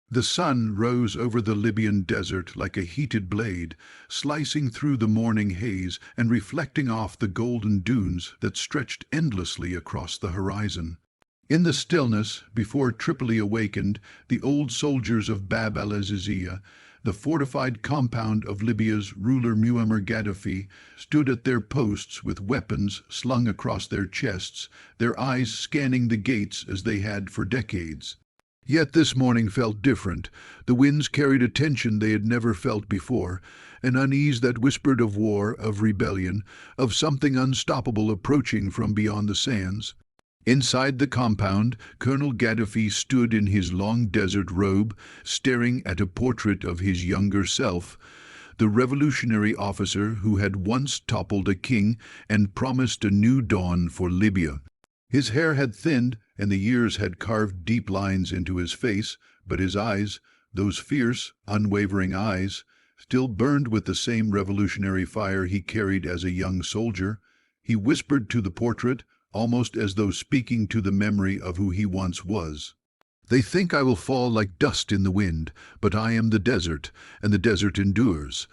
The sun rose over the Libyan desert like a heated blade, slicing through the morning haze and reflecting off the golden dunes that stretched endlessly across the horizon. In the stillness, before Tripoli awakened, the old soldiers of Bab al-Aziziyah, the fortified compound of Libya's ruler Muammar Gaddafi, stood at their posts with weapons slung across their chests, their eyes scanning the gates as they had for decades. Yet this morning felt different. The winds carried a tension they had never felt before, an unease that whispered of war, of rebellion, of something unstoppable approaching from beyond the sands. Inside the compound, Colonel Gaddafi stood in his long desert robe, staring at a portrait of his younger self, the revolutionary officer who had once toppled a king and promised a new dawn for Libya. His hair had thinned, and the years had carved deep lines into his face, but his eyes, those fierce, unwavering eyes, still burned with the same revolutionary fire he carried as a young soldier. He whispered to the portrait, almost as though speaking to the memory of who he once was. "They think I will fall like dust in the wind, but I am the desert, and the desert endures."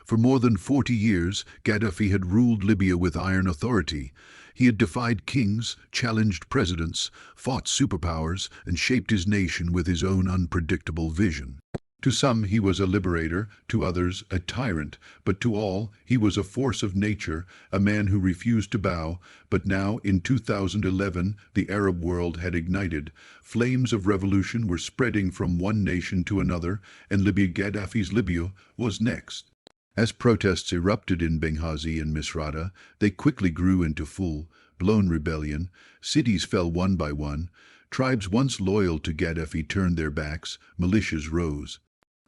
For more than 40 years, Gaddafi had ruled Libya with iron authority. He had defied kings, challenged presidents, fought superpowers, and shaped his nation with his own unpredictable vision. To some he was a liberator, to others a tyrant, but to all he was a force of nature, a man who refused to bow. But now, in 2011, the Arab world had ignited. Flames of revolution were spreading from one nation to another, and Gaddafi's Libya was next. As protests erupted in Benghazi and Misrata, they quickly grew into full-blown rebellion. Cities fell one by one. Tribes once loyal to Gaddafi turned their backs. Militias rose.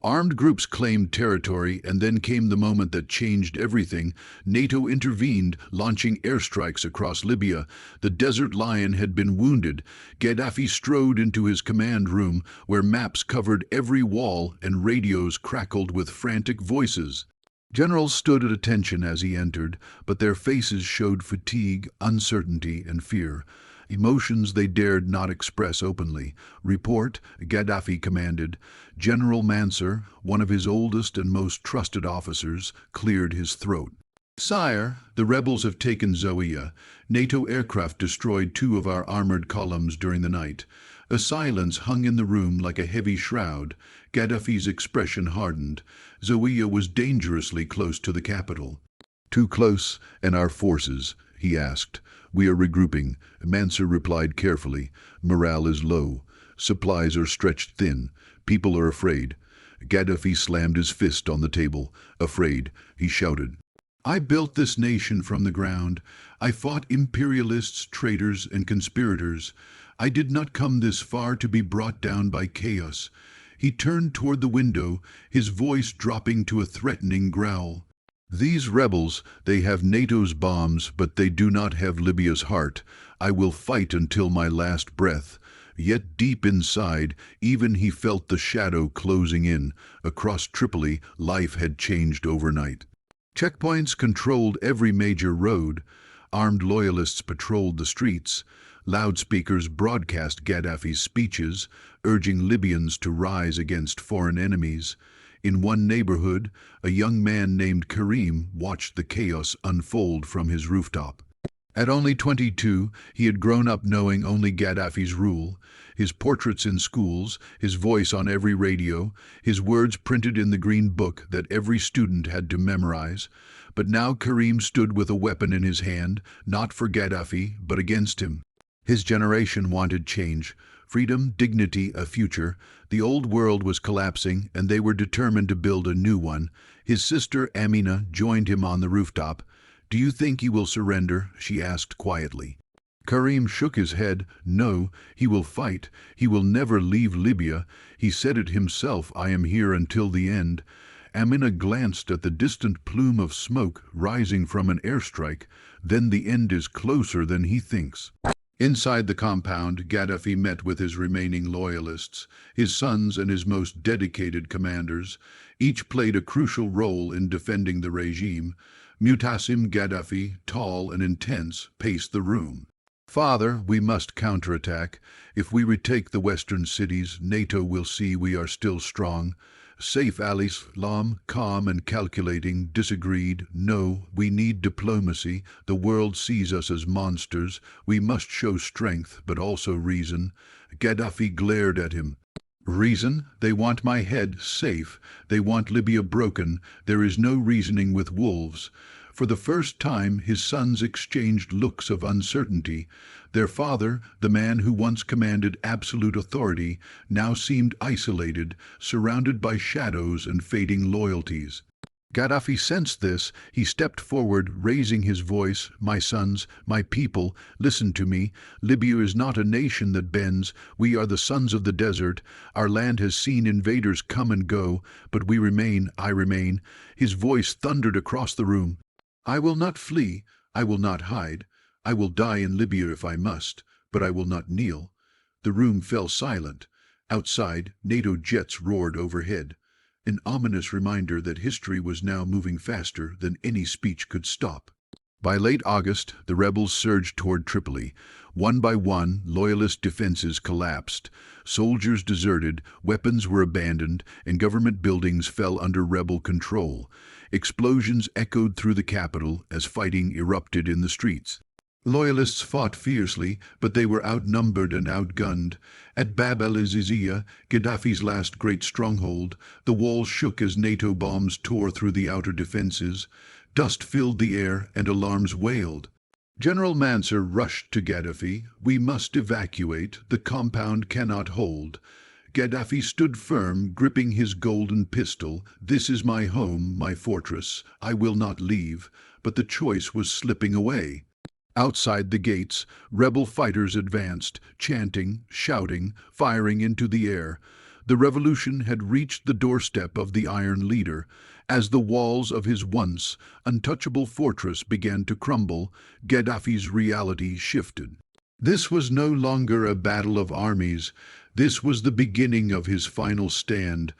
Armed groups claimed territory, and then came the moment that changed everything. NATO intervened, launching airstrikes across Libya. The Desert Lion had been wounded. Gaddafi strode into his command room, where maps covered every wall and radios crackled with frantic voices. Generals stood at attention as he entered, but their faces showed fatigue, uncertainty, and fear. Emotions they dared not express openly. "Report," Gaddafi commanded. General Mansour, one of his oldest and most trusted officers, cleared his throat. "Sire, the rebels have taken Zawiya. NATO aircraft destroyed 2 of our armored columns during the night." A silence hung in the room like a heavy shroud. Gaddafi's expression hardened. Zawiya was dangerously close to the capital. "Too close, and our forces?" he asked. "We are regrouping," Mansour replied carefully. "Morale is low. Supplies are stretched thin. People are afraid." Gaddafi slammed his fist on the table. "Afraid," he shouted. "I built this nation from the ground. I fought imperialists, traitors, and conspirators. I did not come this far to be brought down by chaos." He turned toward the window, his voice dropping to a threatening growl. "These rebels, they have NATO's bombs, but they do not have Libya's heart. I will fight until my last breath." Yet deep inside, even he felt the shadow closing in. Across Tripoli, life had changed overnight. Checkpoints controlled every major road. Armed loyalists patrolled the streets. Loudspeakers broadcast Gaddafi's speeches, urging Libyans to rise against foreign enemies. In one neighborhood, a young man named Karim watched the chaos unfold from his rooftop. At only 22, he had grown up knowing only Gaddafi's rule, his portraits in schools, his voice on every radio, his words printed in the green book that every student had to memorize. But now Karim stood with a weapon in his hand, not for Gaddafi, but against him. His generation wanted change, freedom, dignity, a future. The old world was collapsing, and they were determined to build a new one. His sister, Amina, joined him on the rooftop. "Do you think he will surrender?" she asked quietly. Karim shook his head. "No, he will fight. He will never leave Libya. He said it himself, 'I am here until the end.'" Amina glanced at the distant plume of smoke rising from an airstrike. "Then the end is closer than he thinks." Inside the compound, Gaddafi met with his remaining loyalists, his sons and his most dedicated commanders. Each played a crucial role in defending the regime. Mu'tasim Gaddafi, tall and intense, paced the room. Father, we must counterattack. If we retake the western cities, NATO will see we are still strong. Saif al-Islam, calm and calculating, disagreed. No, we need diplomacy. The world sees us as monsters. We must show strength, but also reason. Gaddafi glared at him. Reason? They want my head safe. They want Libya broken. There is no reasoning with wolves. For the first time, his sons exchanged looks of uncertainty. Their father, the man who once commanded absolute authority, now seemed isolated, surrounded by shadows and fading loyalties. Gaddafi sensed this. He stepped forward, raising his voice. My sons, my people, listen to me. Libya is not a nation that bends. We are the sons of the desert. Our land has seen invaders come and go, but we remain, I remain. His voice thundered across the room. I will not flee, I will not hide. I will die in Libya if I must, but I will not kneel. The room fell silent. Outside, NATO jets roared overhead. An ominous reminder that history was now moving faster than any speech could stop. By late August, the rebels surged toward Tripoli. One by one, loyalist defenses collapsed. Soldiers deserted, weapons were abandoned, and government buildings fell under rebel control. Explosions echoed through the capital as fighting erupted in the streets. Loyalists fought fiercely, but they were outnumbered and outgunned. At Bab el-Azizia, Gaddafi's last great stronghold, the walls shook as NATO bombs tore through the outer defenses. Dust filled the air and alarms wailed. General Mansour rushed to Gaddafi. We must evacuate. The compound cannot hold. Gaddafi stood firm, gripping his golden pistol. This is my home, my fortress. I will not leave. But the choice was slipping away. Outside the gates, rebel fighters advanced, chanting, shouting, firing into the air. The revolution had reached the doorstep of the Iron Leader. As the walls of his once untouchable fortress began to crumble, Gaddafi's reality shifted. This was no longer a battle of armies. This was the beginning of his final stand.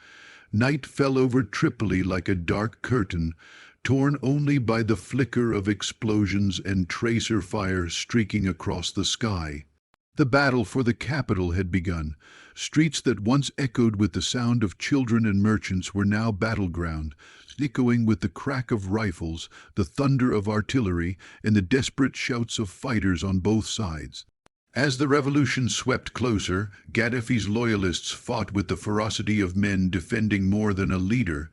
Night fell over Tripoli like a dark curtain, torn only by the flicker of explosions and tracer fire streaking across the sky. The battle for the capital had begun. Streets that once echoed with the sound of children and merchants were now battleground, echoing with the crack of rifles, the thunder of artillery, and the desperate shouts of fighters on both sides. As the revolution swept closer, Gaddafi's loyalists fought with the ferocity of men defending more than a leader.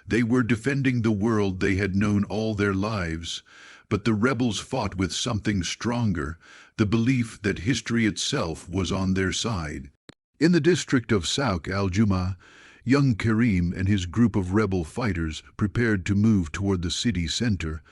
They were defending the world they had known all their lives. But the rebels fought with something stronger, the belief that history itself was on their side. In the district of Souk al-Juma, young Karim and his group of rebel fighters prepared to move toward the city center.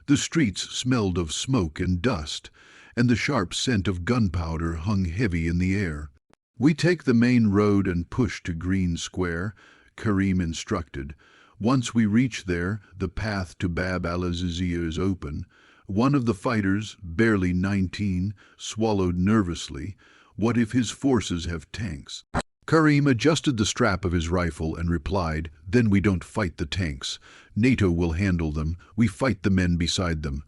The streets smelled of smoke and dust, and the sharp scent of gunpowder hung heavy in the air. We take the main road and push to Green Square, Karim instructed. Once we reach there, the path to Bab al-Azizia is open. One of the fighters, barely 19, swallowed nervously. What if his forces have tanks? Karim adjusted the strap of his rifle and replied, Then we don't fight the tanks. NATO will handle them. We fight the men beside them.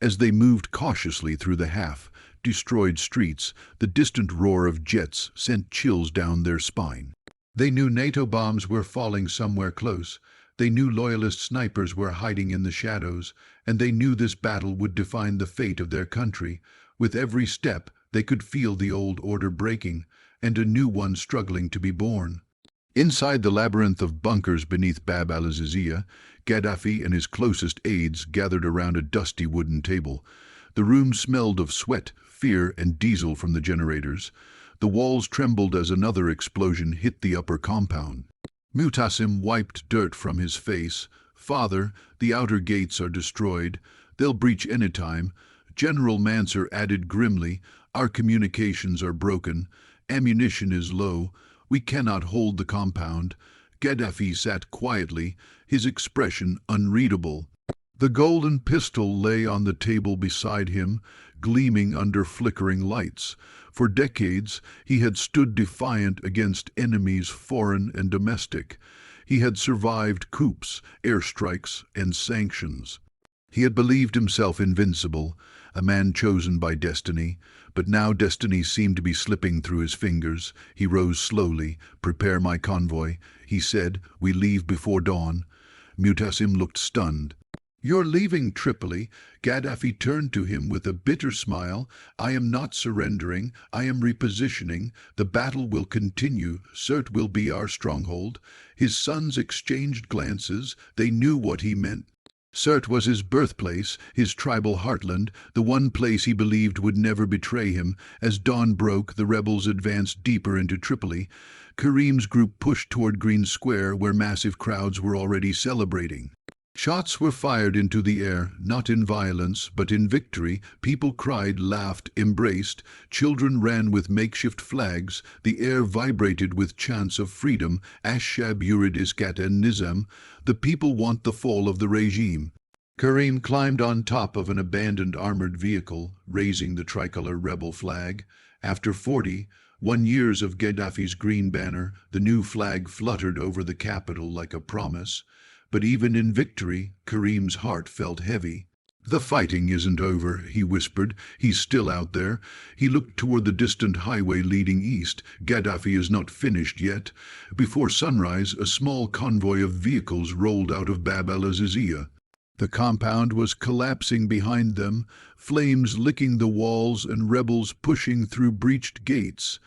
As they moved cautiously through the half-destroyed streets, the distant roar of jets sent chills down their spine. They knew NATO bombs were falling somewhere close. They knew loyalist snipers were hiding in the shadows, and they knew this battle would define the fate of their country. With every step, they could feel the old order breaking, and a new one struggling to be born. Inside the labyrinth of bunkers beneath Bab al-Azizia, Gaddafi and his closest aides gathered around a dusty wooden table. The room smelled of sweat, fear, and diesel from the generators. The walls trembled as another explosion hit the upper compound. Mu'tasim wiped dirt from his face. Father, the outer gates are destroyed. They'll breach any time. General Mansour added grimly, Our communications are broken. Ammunition is low. We cannot hold the compound. Gaddafi sat quietly, his expression unreadable. The golden pistol lay on the table beside him, gleaming under flickering lights. For decades, he had stood defiant against enemies foreign and domestic. He had survived coups, airstrikes, and sanctions. He had believed himself invincible, a man chosen by destiny, but now destiny seemed to be slipping through his fingers. He rose slowly. "Prepare my convoy," he said. "We leave before dawn." Mutassim looked stunned. "You're leaving Tripoli?" Gaddafi turned to him with a bitter smile. "I am not surrendering. I am repositioning. The battle will continue. Sirte will be our stronghold." His sons exchanged glances. They knew what he meant. Sirte was his birthplace, his tribal heartland, the one place he believed would never betray him. As dawn broke, the rebels advanced deeper into Tripoli. Karim's group pushed toward Green Square, where massive crowds were already celebrating. Shots were fired into the air, not in violence, but in victory. People cried, laughed, embraced. Children ran with makeshift flags. The air vibrated with chants of freedom. Ashab yurid iskat and Nizam. The people want the fall of the regime. Karim climbed on top of an abandoned armored vehicle, raising the tricolor rebel flag. After 41 years of Gaddafi's green banner, the new flag fluttered over the capital like a promise. But even in victory, Karim's heart felt heavy. "The fighting isn't over," he whispered. "He's still out there." He looked toward the distant highway leading east. "Gaddafi is not finished yet." Before sunrise, a small convoy of vehicles rolled out of Bab el-Azizia. The compound was collapsing behind them, flames licking the walls and rebels pushing through breached gates.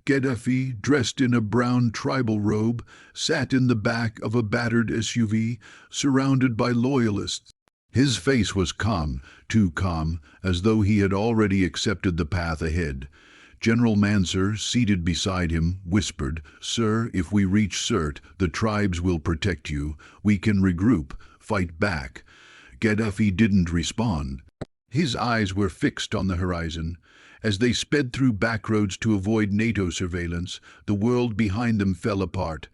Gaddafi, dressed in a brown tribal robe, sat in the back of a battered SUV, surrounded by loyalists. His face was calm, too calm, as though he had already accepted the path ahead. General Mansour, seated beside him, whispered, "Sir, if we reach Sirte, the tribes will protect you. We can regroup, fight back." Gaddafi didn't respond. His eyes were fixed on the horizon. As they sped through backroads to avoid NATO surveillance, the world behind them fell apart.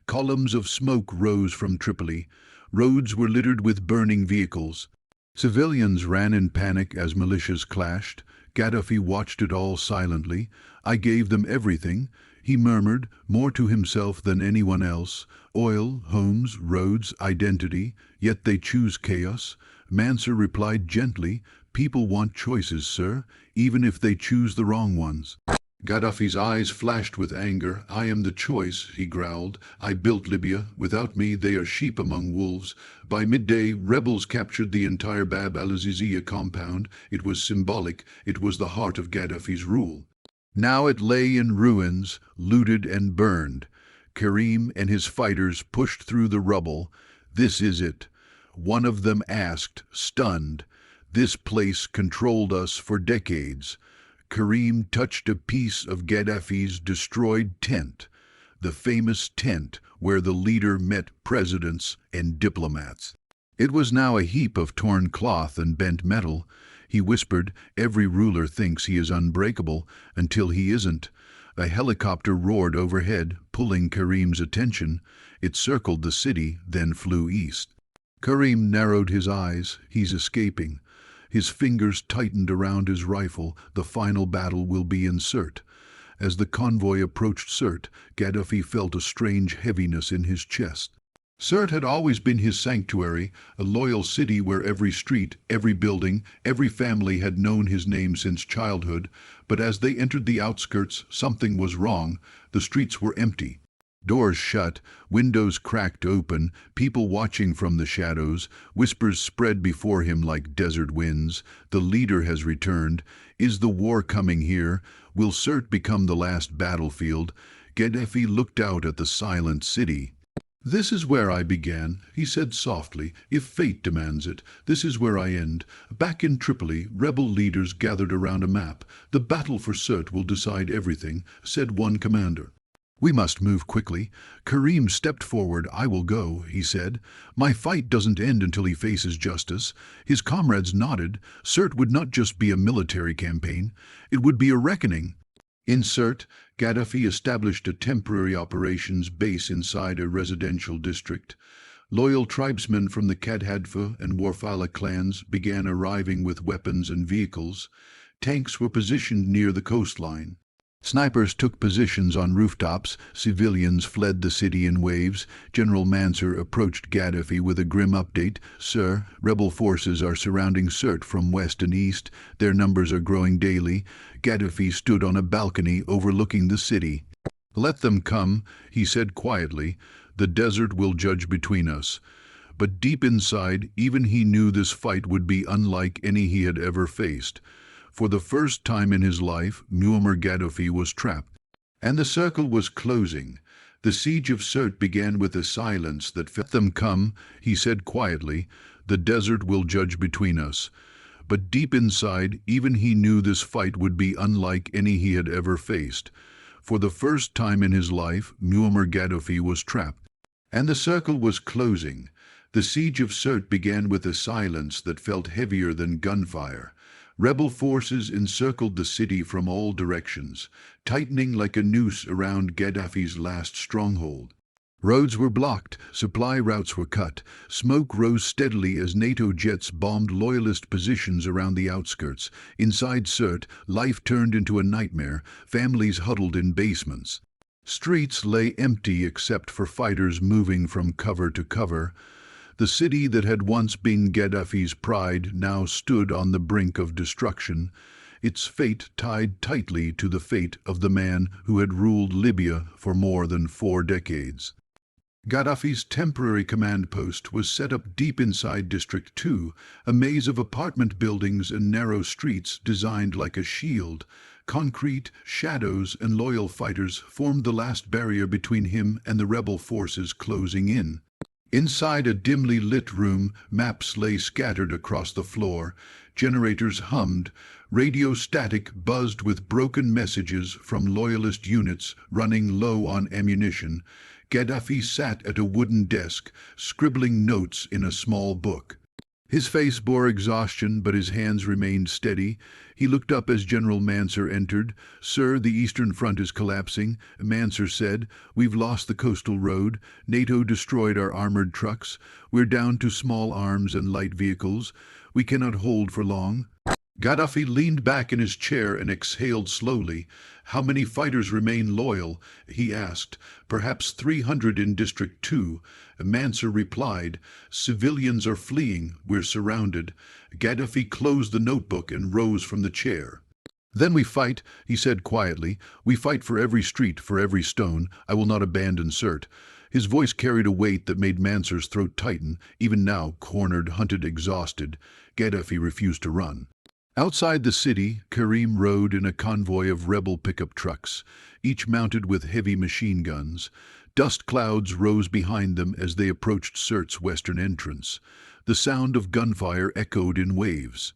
Columns of smoke rose from Tripoli. Roads were littered with burning vehicles. Civilians ran in panic as militias clashed. Gaddafi watched it all silently. "I gave them everything," he murmured, more to himself than anyone else. "Oil, homes, roads, identity, yet they choose chaos." Mansour replied gently, "People want choices, sir, even if they choose the wrong ones." Gaddafi's eyes flashed with anger. "I am the choice," he growled. "I built Libya. Without me, they are sheep among wolves." By midday, rebels captured the entire Bab al-Azizia compound. It was symbolic. It was the heart of Gaddafi's rule. Now it lay in ruins, looted and burned. Karim and his fighters pushed through the rubble. "This is it," one of them asked, stunned. "This place controlled us for decades." Karim touched a piece of Gaddafi's destroyed tent, the famous tent where the leader met presidents and diplomats. It was now a heap of torn cloth and bent metal. He whispered, "Every ruler thinks he is unbreakable until he isn't." A helicopter roared overhead, pulling Karim's attention. It circled the city, then flew east. Karim narrowed his eyes. He's escaping. His fingers tightened around his rifle. The final battle will be in Sirte. As the convoy approached Sirte, Gaddafi felt a strange heaviness in his chest. Sirte had always been his sanctuary, a loyal city where every street, every building, every family had known his name since childhood. But as they entered the outskirts, something was wrong. The streets were empty. Doors shut, windows cracked open, people watching from the shadows. Whispers spread before him like desert winds. "The leader has returned. Is the war coming here? Will Sirte become the last battlefield?" Gaddafi looked out at the silent city. "This is where I began," he said softly. "If fate demands it, this is where I end." Back in Tripoli, rebel leaders gathered around a map. "The battle for Sirte will decide everything," said one commander. "We must move quickly." Karim stepped forward. "I will go," he said. "My fight doesn't end until he faces justice." His comrades nodded. Sirte would not just be a military campaign. It would be a reckoning. In Sirte, Gaddafi established a temporary operations base inside a residential district. Loyal tribesmen from the Kadhadfa and Warfala clans began arriving with weapons and vehicles. Tanks were positioned near the coastline. Snipers took positions on rooftops, civilians fled the city in waves. General Mansour approached Gaddafi with a grim update. "Sir, rebel forces are surrounding Sirte from west and east. Their numbers are growing daily." Gaddafi stood on a balcony overlooking the city. "Let them come," he said quietly. "The desert will judge between us." But deep inside, even he knew this fight would be unlike any he had ever faced. For the first time in his life, Muammar Gaddafi was trapped, and the circle was closing. The siege of Sirte began with a silence that felt them come, he said quietly. "The desert will judge between us." But deep inside, even he knew this fight would be unlike any he had ever faced. For the first time in his life, Muammar Gaddafi was trapped, and the circle was closing. The siege of Sirte began with a silence that felt heavier than gunfire. Rebel forces encircled the city from all directions, tightening like a noose around Gaddafi's last stronghold. Roads were blocked, supply routes were cut, smoke rose steadily as NATO jets bombed loyalist positions around the outskirts. Inside Sirte, life turned into a nightmare, families huddled in basements. Streets lay empty except for fighters moving from cover to cover. The city that had once been Gaddafi's pride now stood on the brink of destruction, its fate tied tightly to the fate of the man who had ruled Libya for more than 4 decades. Gaddafi's temporary command post was set up deep inside District 2, a maze of apartment buildings and narrow streets designed like a shield. Concrete, shadows, and loyal fighters formed the last barrier between him and the rebel forces closing in. Inside a dimly lit room, maps lay scattered across the floor, generators hummed, radio static buzzed with broken messages from loyalist units running low on ammunition. Gaddafi sat at a wooden desk, scribbling notes in a small book. His face bore exhaustion, but his hands remained steady. He looked up as General Mansour entered. "Sir, the Eastern Front is collapsing," Mansour said. "We've lost the coastal road. NATO destroyed our armored trucks. We're down to small arms and light vehicles. We cannot hold for long." Gaddafi leaned back in his chair and exhaled slowly. "How many fighters remain loyal?" he asked. "Perhaps 300 in District 2. Mansour replied, "Civilians are fleeing. We're surrounded." Gaddafi closed the notebook and rose from the chair. "Then we fight," he said quietly. "We fight for every street, for every stone. I will not abandon Sirte." His voice carried a weight that made Mansour's throat tighten. Even now, cornered, hunted, exhausted, Gaddafi refused to run. Outside the city, Karim rode in a convoy of rebel pickup trucks, each mounted with heavy machine guns. Dust clouds rose behind them as they approached Sirte's western entrance. The sound of gunfire echoed in waves.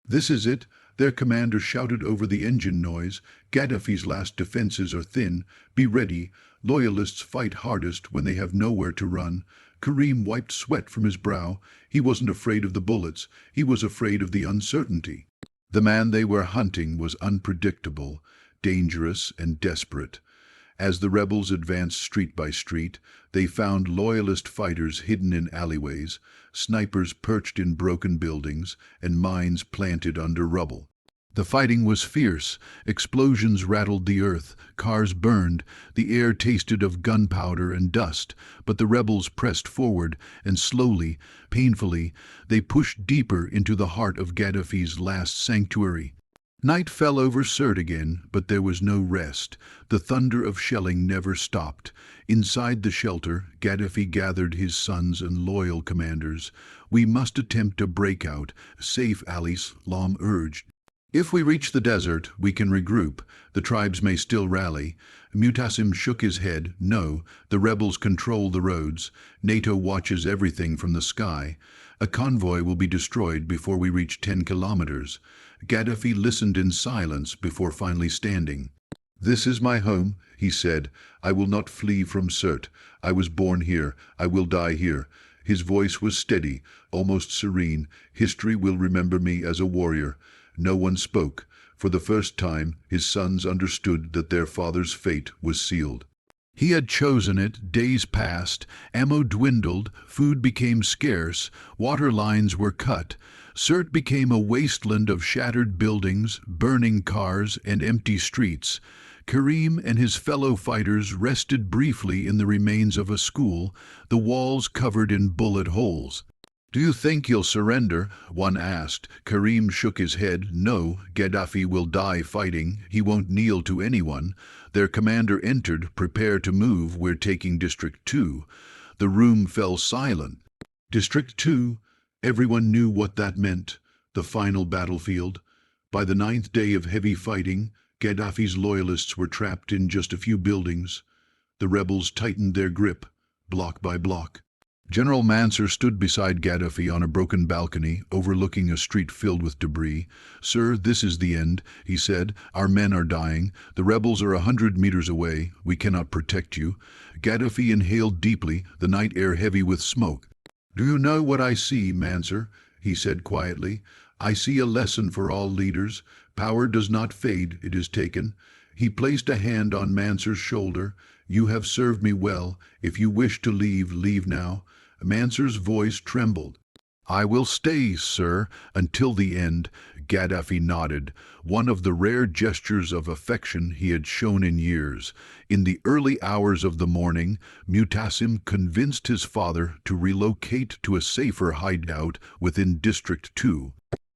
"This is it," their commander shouted over the engine noise. "Gaddafi's last defenses are thin. Be ready. Loyalists fight hardest when they have nowhere to run." Karim wiped sweat from his brow. He wasn't afraid of the bullets. He was afraid of the uncertainty. The man they were hunting was unpredictable, dangerous, and desperate. As the rebels advanced street by street, they found loyalist fighters hidden in alleyways, snipers perched in broken buildings, and mines planted under rubble. The fighting was fierce. Explosions rattled the earth, cars burned, the air tasted of gunpowder and dust, but the rebels pressed forward, and slowly, painfully, they pushed deeper into the heart of Gaddafi's last sanctuary. Night fell over Sirte again, but there was no rest. The thunder of shelling never stopped. Inside the shelter, Gaddafi gathered his sons and loyal commanders. "We must attempt a breakout," Saif al-Islam urged. "If we reach the desert, we can regroup. The tribes may still rally." Mutassim shook his head. "No, the rebels control the roads. NATO watches everything from the sky. A convoy will be destroyed before we reach 10 kilometers. Gaddafi listened in silence before finally standing. "This is my home," he said. "I will not flee from Sirte. I was born here. I will die here." His voice was steady, almost serene. "History will remember me as a warrior." No one spoke. For the first time, his sons understood that their father's fate was sealed. He had chosen it. Days passed, ammo dwindled, food became scarce, water lines were cut. Sirte became a wasteland of shattered buildings, burning cars, and empty streets. Karim and his fellow fighters rested briefly in the remains of a school, the walls covered in bullet holes. "Do you think he'll surrender?" one asked. Karim shook his head. "No, Gaddafi will die fighting. He won't kneel to anyone." Their commander entered. "Prepare to move. We're taking District 2. The room fell silent. District 2, everyone knew what that meant. The final battlefield. By the 9th day of heavy fighting, Gaddafi's loyalists were trapped in just a few buildings. The rebels tightened their grip, block by block. General Mansour stood beside Gaddafi on a broken balcony, overlooking a street filled with debris. "Sir, this is the end," he said. "Our men are dying. The rebels are 100 meters away. We cannot protect you." Gaddafi inhaled deeply, the night air heavy with smoke. "Do you know what I see, Mansour?" he said quietly. "I see a lesson for all leaders. Power does not fade, it is taken." He placed a hand on Mansour's shoulder. "You have served me well. If you wish to leave, leave now." Mansour's voice trembled. "I will stay, sir, until the end." Gaddafi nodded, one of the rare gestures of affection he had shown in years. In the early hours of the morning, Mutassim convinced his father to relocate to a safer hideout within District 2.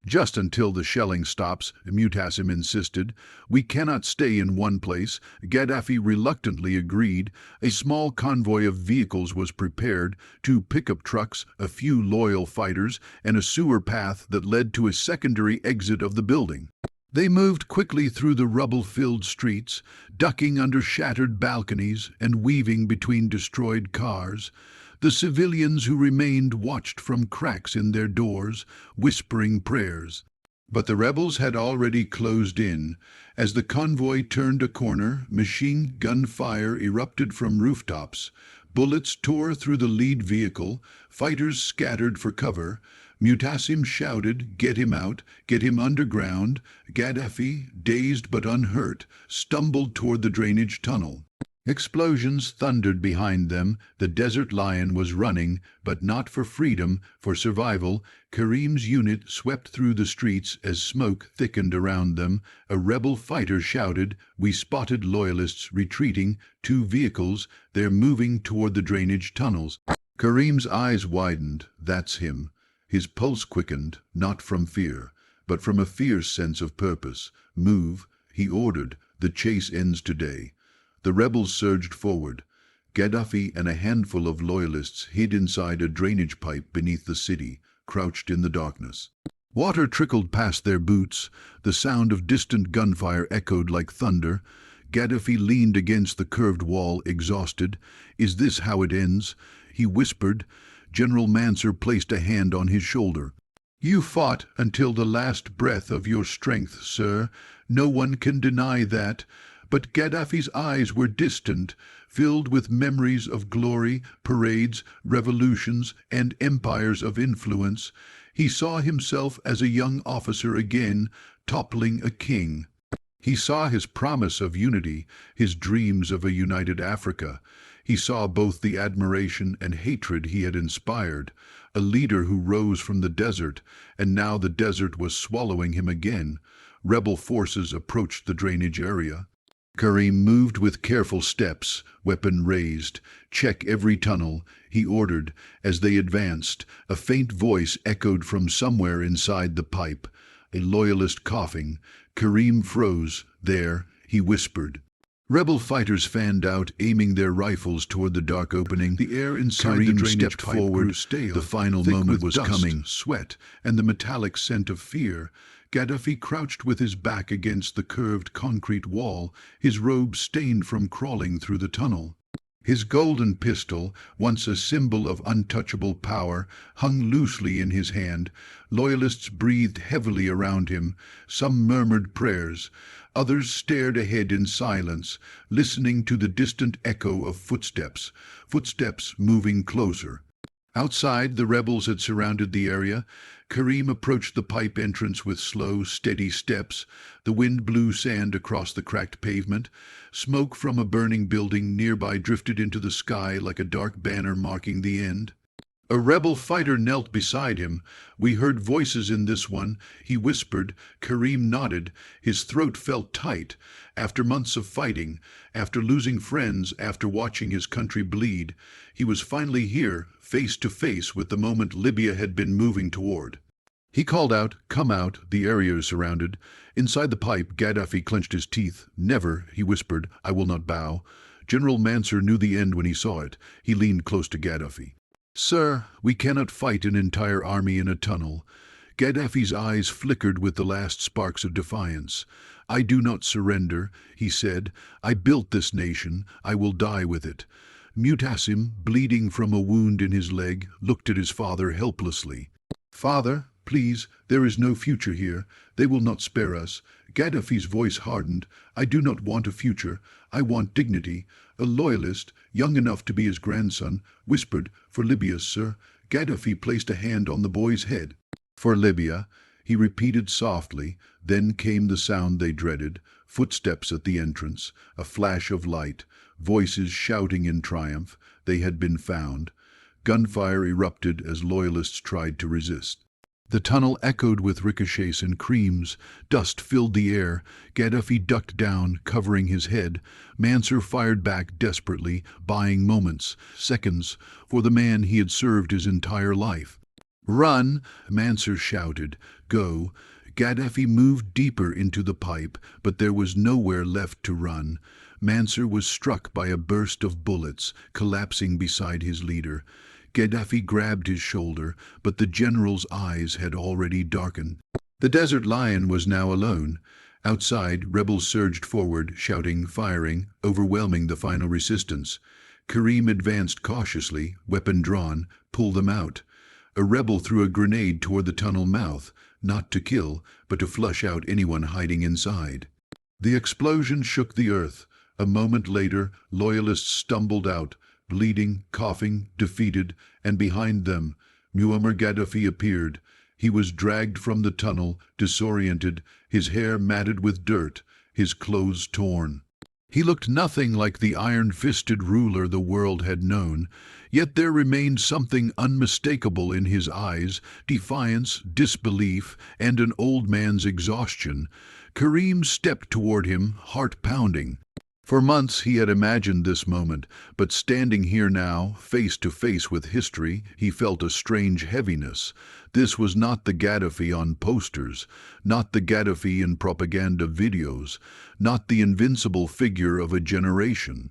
"Just until the shelling stops," Mutassim insisted. "We cannot stay in one place." Gaddafi reluctantly agreed. A small convoy of vehicles was prepared, 2 pickup trucks, a few loyal fighters, and a sewer path that led to a secondary exit of the building. They moved quickly through the rubble-filled streets, ducking under shattered balconies and weaving between destroyed cars. The civilians who remained watched from cracks in their doors, whispering prayers. But the rebels had already closed in. As the convoy turned a corner, machine gun fire erupted from rooftops. Bullets tore through the lead vehicle. Fighters scattered for cover. Mutassim shouted, "Get him out, get him underground." Gaddafi, dazed but unhurt, stumbled toward the drainage tunnel. Explosions thundered behind them. The Desert Lion was running, but not for freedom, for survival. Karim's unit swept through the streets as smoke thickened around them. A rebel fighter shouted, "We spotted loyalists retreating, 2 vehicles. They're moving toward the drainage tunnels." Karim's eyes widened. That's him. His pulse quickened, not from fear, but from a fierce sense of purpose. "Move," he ordered. "The chase ends today." The rebels surged forward. Gaddafi and a handful of loyalists hid inside a drainage pipe beneath the city, crouched in the darkness. Water trickled past their boots. The sound of distant gunfire echoed like thunder. Gaddafi leaned against the curved wall, exhausted. "Is this how it ends?" he whispered. General Mansour placed a hand on his shoulder. "You fought until the last breath of your strength, sir. No one can deny that." But Gaddafi's eyes were distant, filled with memories of glory, parades, revolutions, and empires of influence. He saw himself as a young officer again, toppling a king. He saw his promise of unity, his dreams of a united Africa. He saw both the admiration and hatred he had inspired, a leader who rose from the desert, and now the desert was swallowing him again. Rebel forces approached the drainage area. Karim moved with careful steps, weapon raised. "Check every tunnel," he ordered. As they advanced, a faint voice echoed from somewhere inside the pipe. A loyalist coughing. Karim froze. "There," he whispered. Rebel fighters fanned out, aiming their rifles toward the dark opening. The air inside the drainage pipe grew stale. The final moment was coming. Sweat and the metallic scent of fear. Gaddafi crouched with his back against the curved concrete wall, his robe stained from crawling through the tunnel. His golden pistol, once a symbol of untouchable power, hung loosely in his hand. Loyalists breathed heavily around him. Some murmured prayers. Others stared ahead in silence, listening to the distant echo of footsteps, footsteps moving closer. Outside, the rebels had surrounded the area. Karim approached the pipe entrance with slow, steady steps. The wind blew sand across the cracked pavement. Smoke from a burning building nearby drifted into the sky like a dark banner marking the end. A rebel fighter knelt beside him. "We heard voices in this one," he whispered. Karim nodded. His throat felt tight. After months of fighting, after losing friends, after watching his country bleed, he was finally here, face to face with the moment Libya had been moving toward. He called out, "Come out." The area is surrounded. Inside the pipe, Gaddafi clenched his teeth. "Never," he whispered. "I will not bow." General Mansur knew the end when he saw it. He leaned close to Gaddafi. "Sir, we cannot fight an entire army in a tunnel." Gaddafi's eyes flickered with the last sparks of defiance. "I do not surrender," he said. "I built this nation. I will die with it." Mutassim, bleeding from a wound in his leg, looked at his father helplessly. "Father, please, there is no future here. They will not spare us." Gaddafi's voice hardened. "I do not want a future. I want dignity." A loyalist, young enough to be his grandson, whispered, "For Libya, sir." Gaddafi placed a hand on the boy's head. "For Libya," he repeated softly. Then came the sound they dreaded, footsteps at the entrance, a flash of light, voices shouting in triumph. They had been found. Gunfire erupted as loyalists tried to resist. The tunnel echoed with ricochets and creams. Dust filled the air. Gaddafi ducked down, covering his head. Mansur fired back desperately, buying moments, seconds, for the man he had served his entire life. "Run!" Mansur shouted. "Go!" Gaddafi moved deeper into the pipe, but there was nowhere left to run. Mansur was struck by a burst of bullets, collapsing beside his leader. Gaddafi grabbed his shoulder, but the general's eyes had already darkened. The Desert Lion was now alone. Outside, rebels surged forward, shouting, firing, overwhelming the final resistance. Karim advanced cautiously, weapon drawn. "Pull them out." A rebel threw a grenade toward the tunnel mouth, not to kill, but to flush out anyone hiding inside. The explosion shook the earth. A moment later, loyalists stumbled out, bleeding, coughing, defeated, and behind them, Muammar Gaddafi appeared. He was dragged from the tunnel, disoriented, his hair matted with dirt, his clothes torn. He looked nothing like the iron-fisted ruler the world had known, yet there remained something unmistakable in his eyes, defiance, disbelief, and an old man's exhaustion. Karim stepped toward him, heart pounding. For months he had imagined this moment, but standing here now, face to face with history, he felt a strange heaviness. This was not the Gaddafi on posters, not the Gaddafi in propaganda videos, not the invincible figure of a generation.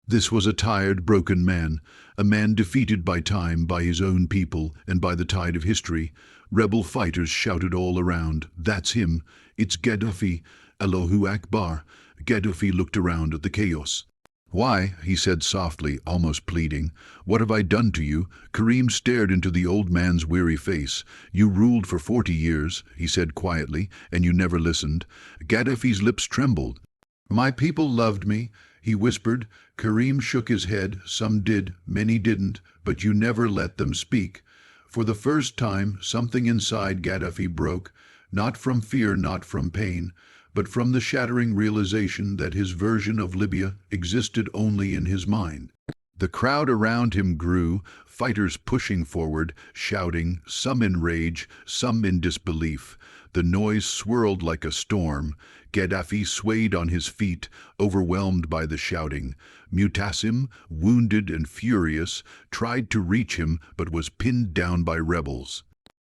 This was a tired, broken man, a man defeated by time, by his own people, and by the tide of history. Rebel fighters shouted all around, "That's him! It's Gaddafi! Allahu Akbar!" Gaddafi looked around at the chaos. "Why?" he said softly, almost pleading. "What have I done to you?" Karim stared into the old man's weary face. "You ruled for 40 years, he said quietly, "and you never listened." Gaddafi's lips trembled. "My people loved me," he whispered. Karim shook his head. "Some did, many didn't, but you never let them speak." For the first time, something inside Gaddafi broke, not from fear, not from pain, but from the shattering realization that his version of Libya existed only in his mind. The crowd around him grew, fighters pushing forward, shouting, some in rage, some in disbelief. The noise swirled like a storm. Gaddafi swayed on his feet, overwhelmed by the shouting. Mutassim, wounded and furious, tried to reach him, but was pinned down by rebels.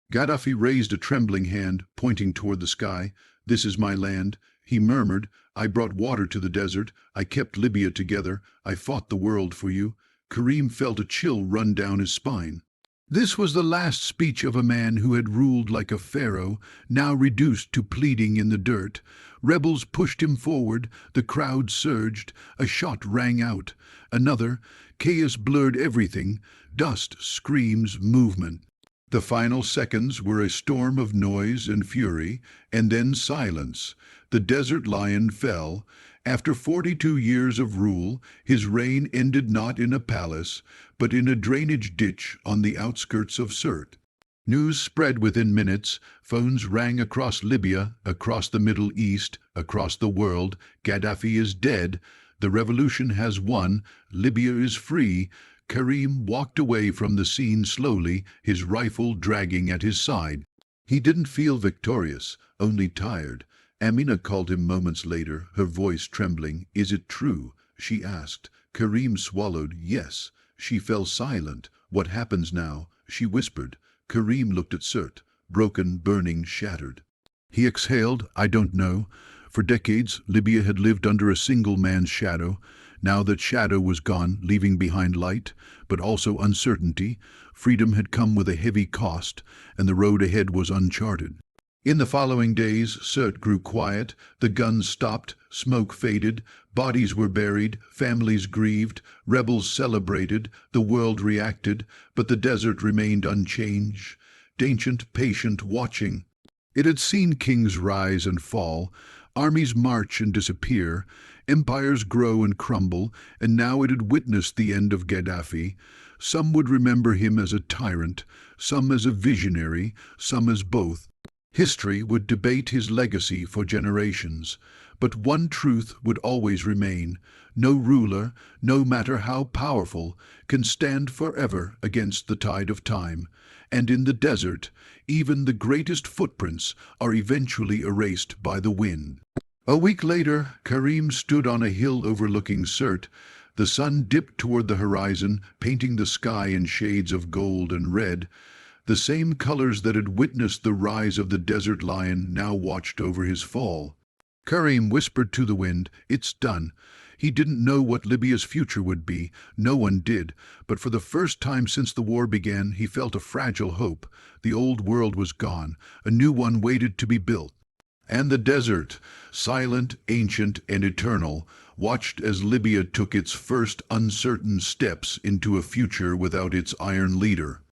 Gaddafi raised a trembling hand, pointing toward the sky. "This is my land," he murmured. "I brought water to the desert. I kept Libya together. I fought the world for you." Karim felt a chill run down his spine. This was the last speech of a man who had ruled like a pharaoh, now reduced to pleading in the dirt. Rebels pushed him forward. The crowd surged. A shot rang out. Another. Chaos blurred everything. Dust, screams, movement. The final seconds were a storm of noise and fury, and then silence. The Desert Lion fell. After 42 years of rule, his reign ended not in a palace, but in a drainage ditch on the outskirts of Sirte. News spread within minutes. Phones rang across Libya, across the Middle East, across the world. Gaddafi is dead. The revolution has won. Libya is free. Karim walked away from the scene slowly, his rifle dragging at his side. He didn't feel victorious, only tired. Amina called him moments later, her voice trembling. "Is it true?" she asked. Karim swallowed. "Yes." She fell silent. "What happens now?" she whispered. Karim looked at Sirte, broken, burning, shattered. He exhaled. "I don't know." For decades, Libya had lived under a single man's shadow. Now that shadow was gone, leaving behind light, but also uncertainty. Freedom had come with a heavy cost, and the road ahead was uncharted. In the following days, Sirte grew quiet. The guns stopped, smoke faded, bodies were buried, families grieved, rebels celebrated, the world reacted, but the desert remained unchanged, ancient, patient, watching. It had seen kings rise and fall, armies march and disappear, empires grow and crumble, and now it had witnessed the end of Gaddafi. Some would remember him as a tyrant, some as a visionary, some as both. History would debate his legacy for generations, but one truth would always remain: no ruler, no matter how powerful, can stand forever against the tide of time. And in the desert, even the greatest footprints are eventually erased by the wind. A week later, Karim stood on a hill overlooking Sirte. The sun dipped toward the horizon, painting the sky in shades of gold and red. The same colors that had witnessed the rise of the desert lion now watched over his fall. Karim whispered to the wind, "It's done." He didn't know what Libya's future would be. No one did. But for the first time since the war began, he felt a fragile hope. The old world was gone. A new one waited to be built. And the desert, silent, ancient, and eternal, watched as Libya took its first uncertain steps into a future without its iron leader.